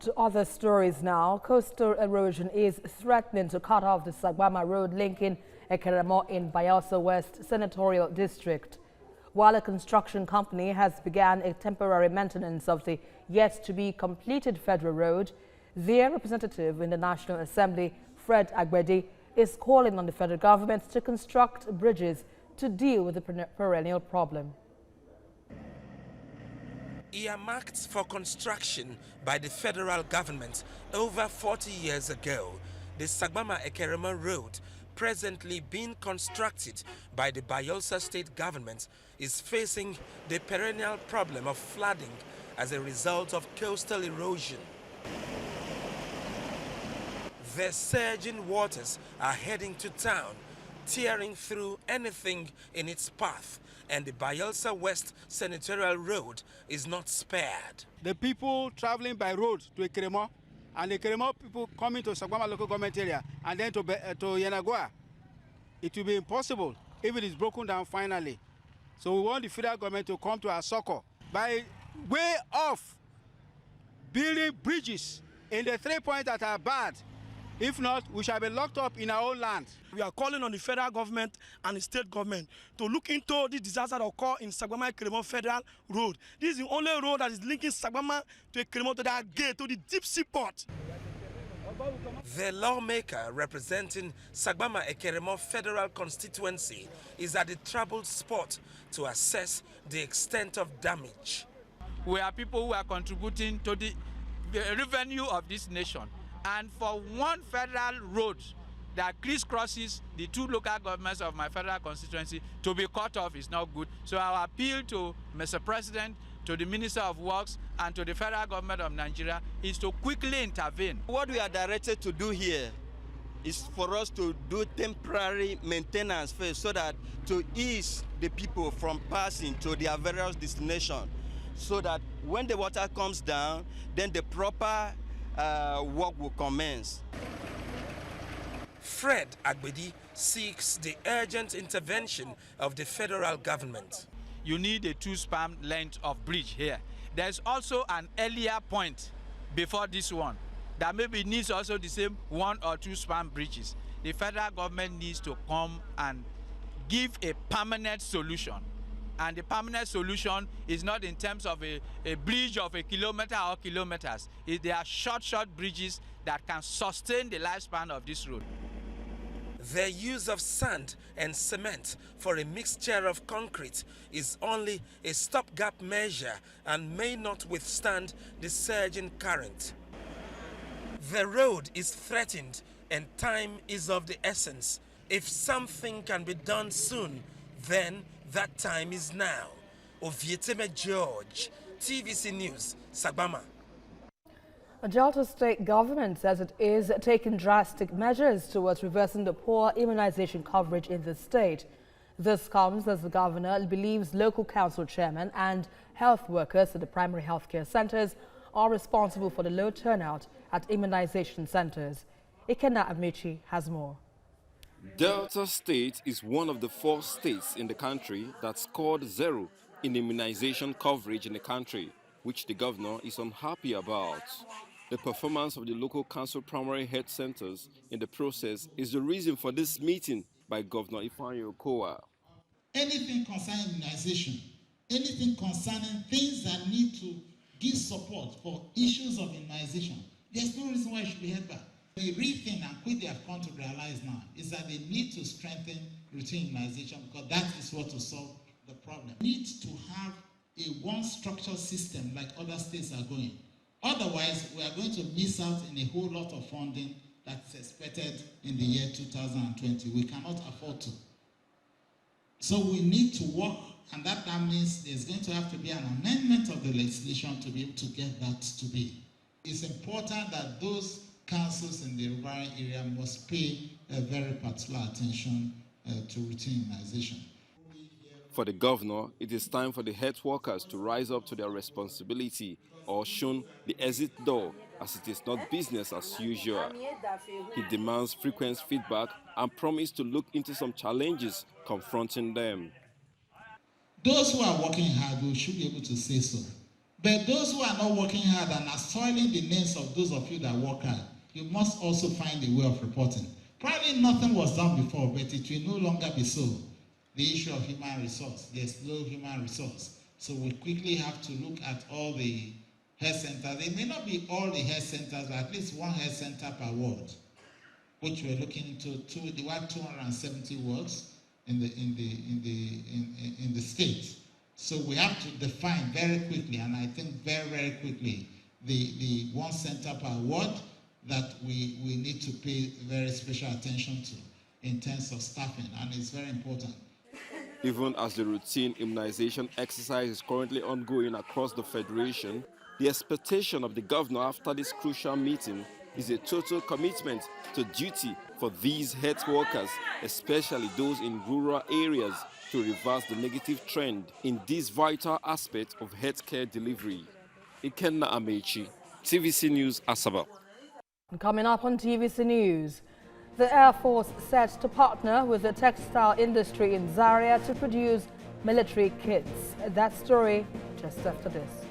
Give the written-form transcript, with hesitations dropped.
To other stories now, coastal erosion is threatening to cut off the Sagbama Road linking Ekeremo in Bayelsa West Senatorial District. While a construction company has begun a temporary maintenance of the yet-to-be-completed federal road, their representative in the National Assembly, Fred Agbedi, is calling on the federal government to construct bridges to deal with the perennial problem. Earmarked for construction by the federal government over 40 years ago, the Sagbama-Ekeremo Road, presently being constructed by the Bayelsa state government, is facing the perennial problem of flooding as a result of coastal erosion. The surging waters are heading to town, tearing through anything in its path, and the Bayelsa West Senatorial Road is not spared. The people traveling by road to Ekeremo, and the Ekeremo people coming to Sagbama local government area and then to Yenagoa, it will be impossible if it is broken down finally. So we want the federal government to come to our succor by way of building bridges in the 3 points that are bad. If not, we shall be locked up in our own land. We are calling on the federal government and the state government to look into the disaster that occurred in Sagbama-Ekeremo Federal Road. This is the only road that is linking Sagbama to Ekeremo to that gate, to the deep sea port. The lawmaker representing Sagbama-Ekeremo Federal Constituency is at the troubled spot to assess the extent of damage. We are people who are contributing to the revenue of this nation. And for one federal road that crisscrosses the two local governments of my federal constituency to be cut off is not good. So our appeal to Mr. President, to the Minister of Works, and to the federal government of Nigeria is to quickly intervene. What we are directed to do here is for us to do temporary maintenance first so that to ease the people from passing to their various destinations, so that when the water comes down, then the proper work will commence. Fred Agbedi seeks the urgent intervention of the federal government. You need a 2-span length of bridge here. There's also an earlier point before this one that maybe needs also the same 1 or 2-span bridges. The federal government needs to come and give a permanent solution. And the permanent solution is not in terms of a bridge of a kilometer or kilometers. They are short bridges that can sustain the lifespan of this road. The use of sand and cement for a mixture of concrete is only a stopgap measure and may not withstand the surging current. The road is threatened and time is of the essence. If something can be done soon, then that time is now. Ovieteme George, TVC News, Sagbama. The Delta State government says it is taking drastic measures towards reversing the poor immunization coverage in the state. This comes as the governor believes local council chairmen and health workers at the primary healthcare centers are responsible for the low turnout at immunization centers. Ikenna Amici has more. Delta State is one of the 4 states in the country that scored 0 in immunization coverage in the country, which the governor is unhappy about. The performance of the local council primary health centers in the process is the reason for this meeting by Governor Okowa. Anything concerning immunization, anything concerning things that need to give support for issues of immunization, there's no reason why it should be held back. The real thing and quick they have come to realize now is that they need to strengthen routine immunization because that is what will solve the problem. We need to have a one structured system like other states are going. Otherwise, we are going to miss out in a whole lot of funding that's expected in the year 2020. We cannot afford to. So we need to work, and that means there's going to have to be an amendment of the legislation to be able to get that to be. It's important that those councils in the rural area must pay a very particular attention to routine immunization. For the governor, it is time for the health workers to rise up to their responsibility or shun the exit door, as it is not business as usual. He demands frequent feedback and promised to look into some challenges confronting them. Those who are working hard should be able to say so. But those who are not working hard and are soiling the names of those of you that work hard, you must also find a way of reporting. Probably nothing was done before, but it will no longer be so. The issue of human resource, there's no human resource. So we quickly have to look at all the health centers. It may not be all the health centers, but at least one health center per ward, which we're looking into. There were 270 wards in the state. So we have to define very quickly, and I think very, very quickly, the one center per ward that we need to pay very special attention to in terms of staffing, and it's very important. Even as the routine immunization exercise is currently ongoing across the Federation, the expectation of the governor after this crucial meeting is a total commitment to duty for these health workers, especially those in rural areas, to reverse the negative trend in this vital aspect of healthcare delivery. Ikenna Amechi, TVC News, Asaba. Coming up on TVC News, the Air Force set to partner with the textile industry in Zaria to produce military kits. That story just after this.